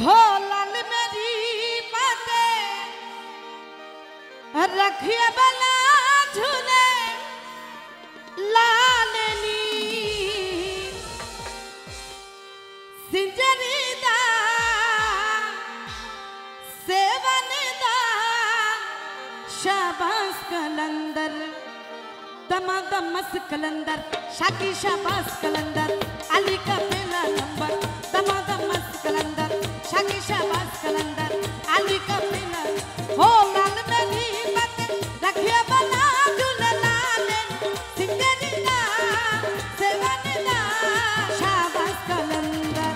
हो लाल मेरी बातें रखिए बला झूले लालनी सिंजरीदा सेवनदा शाबाश कलंदर दमादमस कलंदर शाकी शाबाश कलंदर अली का पहला नंबर दमादमस कलंदर शाकी शाबाश कलंदर अली का पहला हो लाल मेरी बातें रखिए बना झूले लाले सिंगरीदा सेवनदा शाबाश कलंदर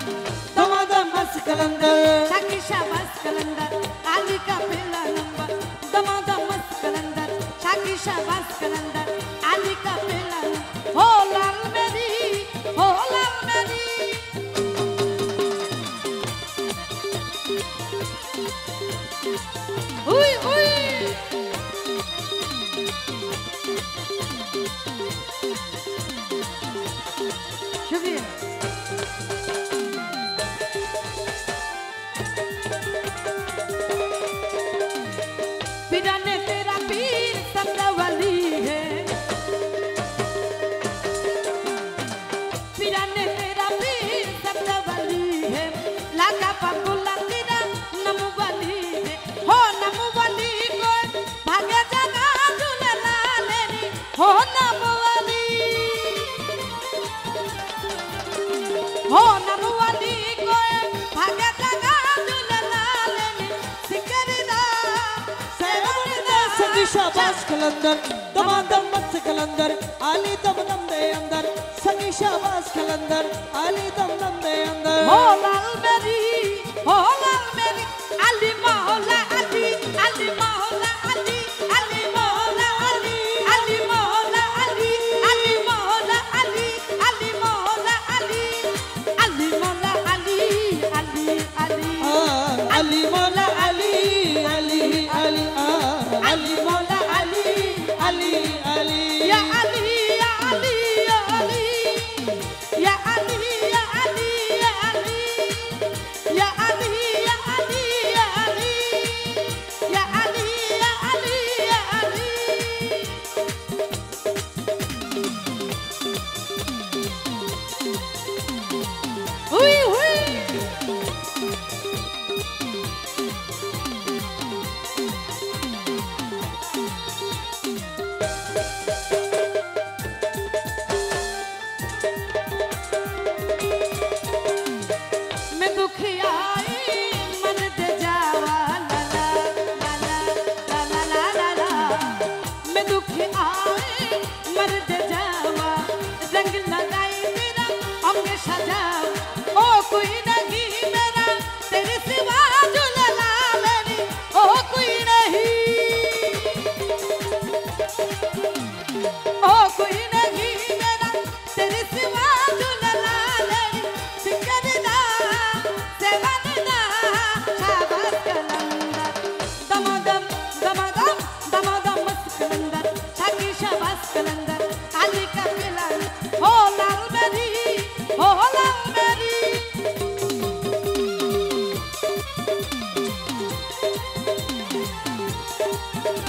दमादमस कलंदर शाकी शाबाश कलंदर अली का पहला नंबर दमादमस कलंदर शाकी शाबाश कलंदर अली का पहला हो लाल मेरी हुई हुई शुक्रिया पिराने तेरा पीर सबरवली है पिराने तेरा पीर सबरवली है लागा पपुला तेरा नमवली है हो नमवली को भागे जगा झूले लालेनी हो नमवली को भागे जगा झूले लालेनी सिकरीदा सगी शाबाश कलंदर दमादमस कलंदर आली दम दम दे अंदर सगी शाबाश कलंदर आली दम दम दे अंदर हो लाल मेरी अली मौला अली अली मौला अली अली मौला अली अली मौला अली अली मौला अली अली मौला अली अली मौला अली अली अली अली मौला अली अली अली अली मौला अली अली अली या अली या अली या अली या अली या अली या अली या अली या अली या अली या अली या अली हुई हुई मैं दुखियाई मर्द जावा ला ला ला ला ला ला ला ला मैं दुखियाई मर्द जावा रंग लगाई मेरा अंग सजाओ ओ कोई नहीं मेरा तेरे सिवा झूला लालनी ओ कोई नहीं ओ कोई नहीं मेरा तेरे सिवा झूला लालनी सिकरदा सेवनदा शाबाश कलंदर दमादम दमादम दमादम मस्त कलंदर शाकी शाबाश कलंदर अली का पहला हो लाल मेरी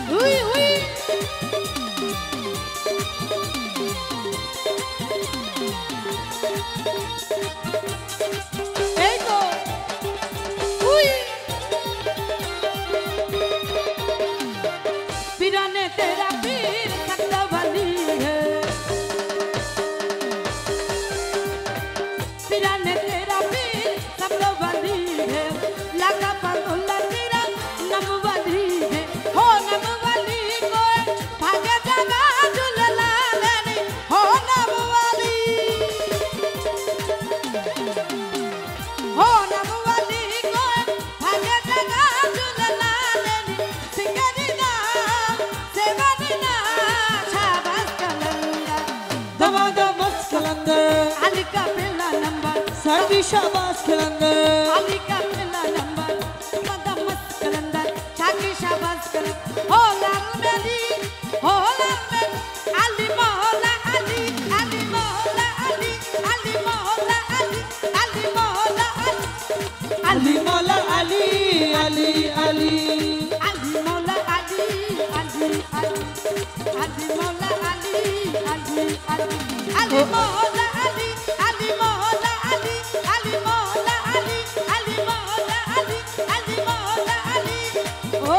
हुई हुई देखो हुई पिराने तेरा पीर सबरवली है पिराने तेरा पीर सबरवली है लागा पगुला तेरा नमवली है हो नमवली को भागे जगा झूले लालेनी हो नमवली को भागे जगा झूले लालेनी सिंगरीदा सेवनदा शाबाश कलंदर दमादमस कलंदर अली का पहला नंबर सगी शाबाश कलंदर अली का पहला नंबर दमादमस कलंदर शाकी शाबाश कलंदर हो लाल मेरी अली मौला আলী মৌলা আলী আলী মৌলা আলী আলী মৌলা আলী আলী মৌলা আলী আলী মৌলা আলী ও